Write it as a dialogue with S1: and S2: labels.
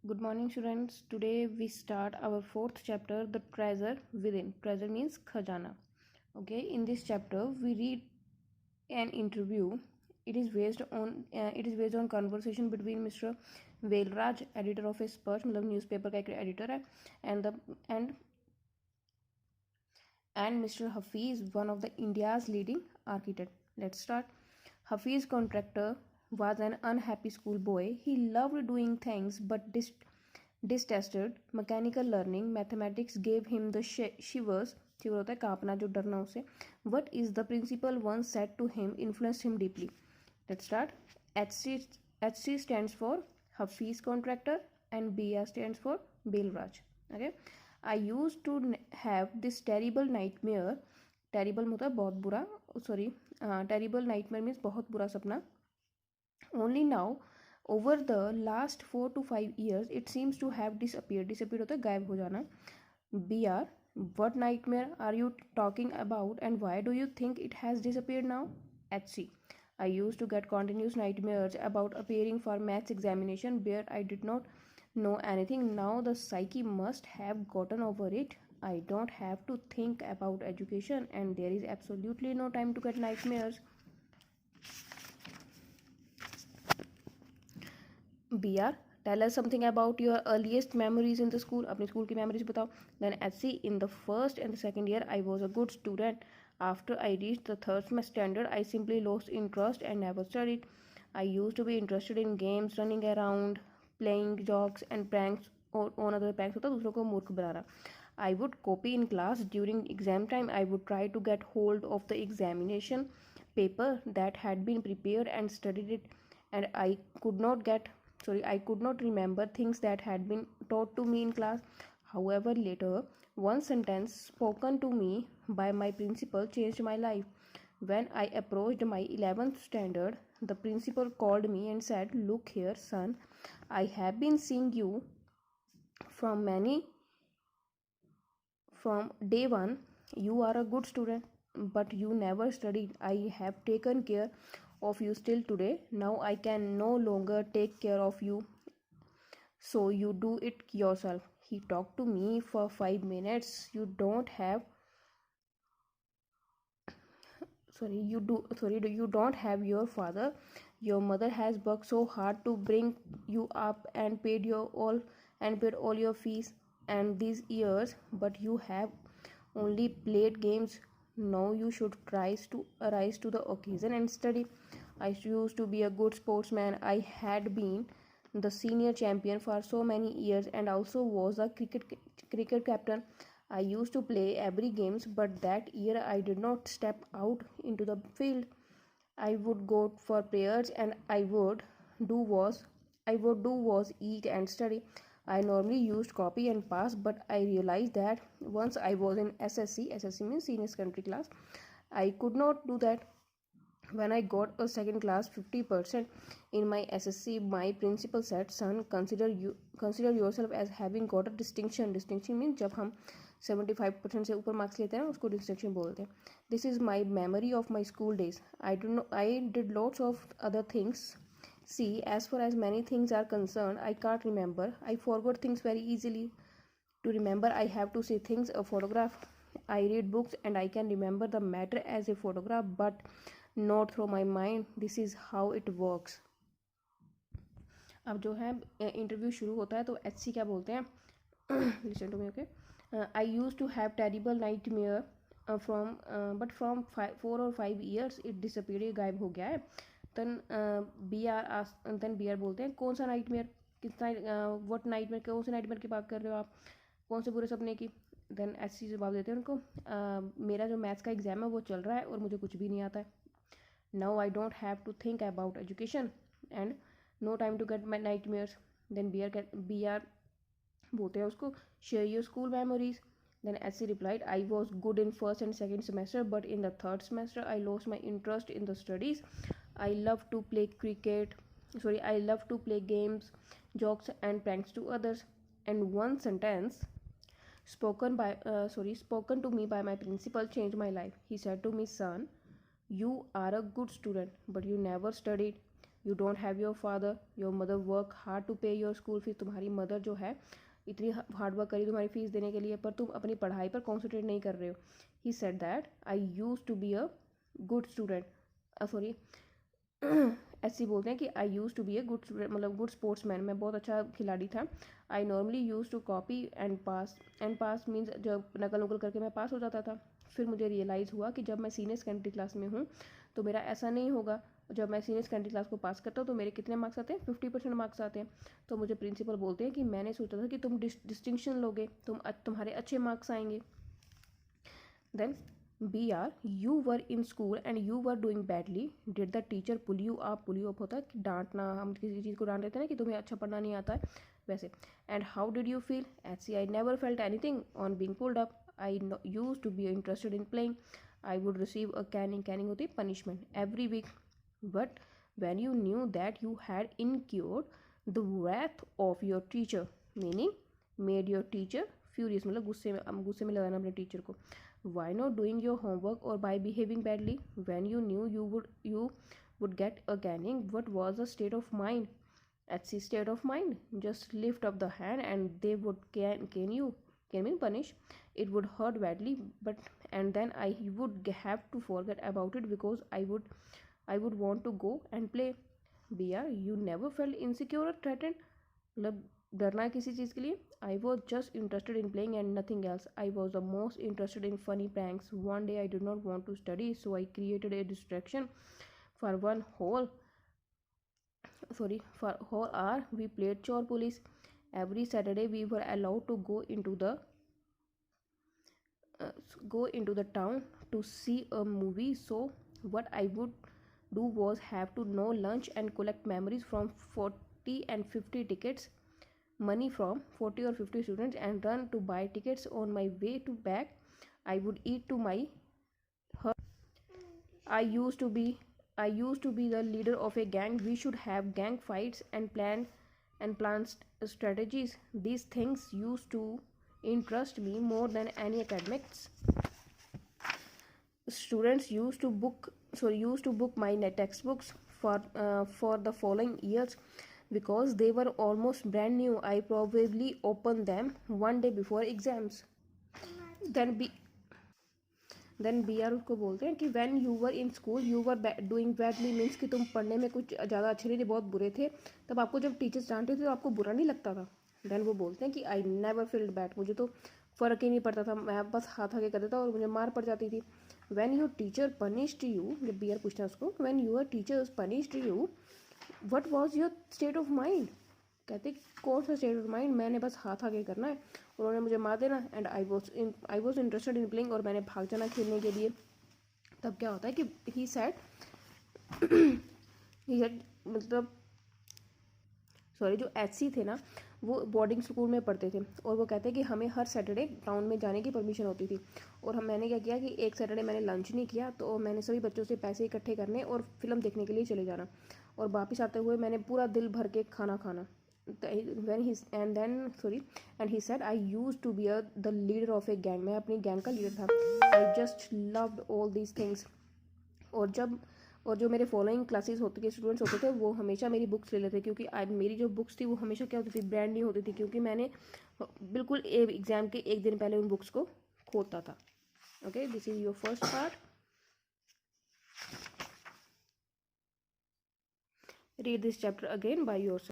S1: Good morning, students. Today we start our fourth chapter, The Treasure Within. Treasure means khajana. Okay, in this chapter we read an interview. It is based on conversation between Mr. Velraj, editor of a Spurs, मतलब newspaper का एक editor है, and the and Mr. Hafiz, one of the India's leading architect. Let's start. Hafiz contractor was an unhappy schoolboy. He loved doing things but detested mechanical learning. Mathematics gave him the shivers. शिवर होता है कांपना, जो डरना उसे. What is the principal once said to him influenced him deeply. Let's start. HC stands for Hafiz contractor and BR stands for Belraj. Okay. I used to have this terrible nightmare. Terrible मतलब बहुत बुरा. Sorry. Terrible nightmare means बहुत बुरा सपना. Only now, over the last 4 to 5 years, it seems to have disappeared. Disappeared होता है गायब हो जाना. BR, what nightmare are you talking about and why do you think it has disappeared now? HC, I used to get continuous nightmares about appearing for maths examination where I did not know anything. Now the psyche must have gotten over it. I don't have to think about education and there is absolutely no time to get nightmares. BR, tell us something about your earliest memories in the school. अपनी school की memories बताओ. Then HC, in the first and the second year I was a good student. After I reached the third standard I simply lost interest and never studied. I used to be interested in games, running around, playing jokes and pranks or on other pranks होता दूसरों को मूर्ख बनाना. I would copy in class. During exam time I would try to get hold of the examination paper that had been prepared and studied it, and I could not remember things that had been taught to me in class. However, later, one sentence spoken to me by my principal changed my life. When I approached my 11th standard, the principal called me and said, "Look here, son, I have been seeing you from from day one. You are a good student, but you never studied. I have taken care of you still today. Now I can no longer take care of you, so you do it yourself." He talked to me for 5 minutes. You don't have your father. Your mother has worked so hard to bring you up and paid all your fees and these years, but you have only played games. Now you should try to rise to the occasion and study. I used to be a good sportsman. I had been the senior champion for so many years and also was a cricket captain. I used to play every games, but that year I did not step out into the field. I would go for prayers and I would do was eat and study. I normally used copy and pass, but I realized that once I was in SSC means senior secondary class, I could not do that. When I got a second class 50% in my SSC, my principal said, "Son, consider yourself as having got a distinction." Distinction means जब हम 75% से ऊपर marks लेते हैं उसको distinction बोलते हैं. This is my memory of my school days. I did lots of other things. See, as far as many things are concerned, I can't remember. I forgot things very easily. To remember, I have to see things, a photograph. I read books and I can remember the matter as a photograph, but not through my mind. This is how it works. अब जो है interview शुरू होता है तो HC क्या बोलते हैं. Listen to me, okay? I used to have terrible nightmare but from 4 or 5 years it disappeared. गायब हो गया है. then BR बोलते हैं कौन सा नाइटमेयर, कितना व्हाट नाइटमेयर, कौन से नाइटमेयर की बात कर रहे हो आप, कौन से बुरे सपने की. देन HC जवाब देते हैं उनको, मेरा जो मैथ्स का एग्ज़ाम है वो चल रहा है और मुझे कुछ भी नहीं आता है. Now I don't have to think about education and no time to get my nightmares. Then BR बोलते हैं उसको, share your school memories. Then SC replied, I was good in first and second semester, but in the third semester I lost my interest in the studies. I love to play games, jokes and pranks to others. And one sentence spoken to me by my principal changed my life. He said to me, "Son, you are a good student, but you never studied. You don't have your father, your mother work hard to pay your school fees, तुम्हारी mother जो है इतनी hard work करी तुम्हारी fees देने के लिए, पर तुम अपनी पढ़ाई पर कॉन्सेंट्रेट नहीं कर रहे हो. He said that I use to be a good student, sorry ऐसे बोलते हैं कि I use to be a good student, मतलब गुड स्पोर्ट्स मैन, मैं बहुत अच्छा खिलाड़ी था. I normally use to copy and pass means जब नकल उकल करके मैं पास हो जाता था. फिर मुझे रियलाइज़ हुआ कि जब मैं सीनियर सेकेंडरी क्लास में हूँ तो मेरा ऐसा नहीं होगा. जब मैं सीनियर सेकेंडरी क्लास को पास करता हूँ तो मेरे कितने मार्क्स आते हैं, 50% मार्क्स आते हैं. तो मुझे प्रिंसिपल बोलते हैं कि मैंने सोचा था कि तुम डिस्टिंक्शन लोगे, तुम्हारे अच्छे मार्क्स आएंगे. Then BR, you were in school and you were doing badly. Did the teacher pull you up? Pull you up होता है कि डांटना, हम किसी चीज़ को डांट देते हैं ना कि तुम्हें अच्छा पढ़ना नहीं आता है, वैसे. And how did you feel? HC, I never felt anything on being pulled up. I used to be interested in playing. I would receive a caning होती है punishment every week. But when you knew that you had incurred the wrath of your teacher, meaning made your teacher furious, मतलब गुस्से में लगाना अपने teacher को. Why not doing your homework or by behaving badly when you knew you would get a caning? What was the state of mind? At the state of mind, just lift up the hand and they would can you can me punish. It would hurt badly, but and then I would have to forget about it because I would want to go and play. Bia, you never felt insecure or threatened? मतलब डरना है किसी चीज़ के लिए. I was just interested in playing and nothing else. I was the most interested in funny pranks. One day I did not want to study so I created a distraction for for whole hour we played chore police. Every Saturday we were allowed to go into the town to see a movie. So what I would do was have to no lunch and collect memories from 40 and 50 tickets, money from 40 or 50 students, and run to buy tickets. On my way to back I would eat to my her. I used to be the leader of a gang. We should have gang fights and plan strategies. These things used to interest me more than any academics. Students used to book my textbooks for the following years because they were almost brand new. I probably opened them one day before exams. then be then BR उसको बोलते हैं कि when you were in school you were doing badly, means कि तुम पढ़ने में कुछ ज़्यादा अच्छे नहीं थे, बहुत बुरे थे. तब आपको जब टीचर्स डांटते थे तो आपको बुरा नहीं लगता था. देन वो बोलते हैं कि आई नेवर फील्ड बैड, मुझे तो फ़र्क ही नहीं पड़ता था, मैं बस हाथ आगे कर देता और मुझे मार पड़ जाती थी. When your teacher punished you, जब BR पूछता है उसको, when your teachers punished you what was your state of mind. कहते कौन सा स्टेट ऑफ माइंड, मैंने बस हाथ आगे करना है, उन्होंने मुझे मार देना. And I was interested in playing, और मैंने भाग जाना खेलने के लिए. तब क्या होता है कि ही सेड मतलब सॉरी, जो HC थे ना वो बोर्डिंग स्कूल में पढ़ते थे, और वो कहते हैं कि हमें हर सैटरडे टाउन में जाने की परमिशन होती थी. और मैंने क्या किया कि एक सैटरडे मैंने लंच नहीं किया, तो मैंने सभी बच्चों से पैसे इकट्ठे करने और फिल्म देखने के लिए चले जाना, और वापस आते हुए मैंने पूरा दिल भर के खाना खाना. and he said I used to be the leader of a gang, मैं अपनी गैंग का लीडर था. I just loved all these things. और जो मेरे फॉलोइंग क्लासेस होते थे, स्टूडेंट्स होते थे, वो हमेशा मेरी बुक्स ले लेते, क्योंकि मेरी जो बुक्स थी वो हमेशा क्या होती थी, ब्रांड न्यू होती थी, क्योंकि मैंने बिल्कुल एग्ज़ाम के एक दिन पहले उन बुक्स को खोलता था. Okay, this is your first part. Read this chapter again by yourself.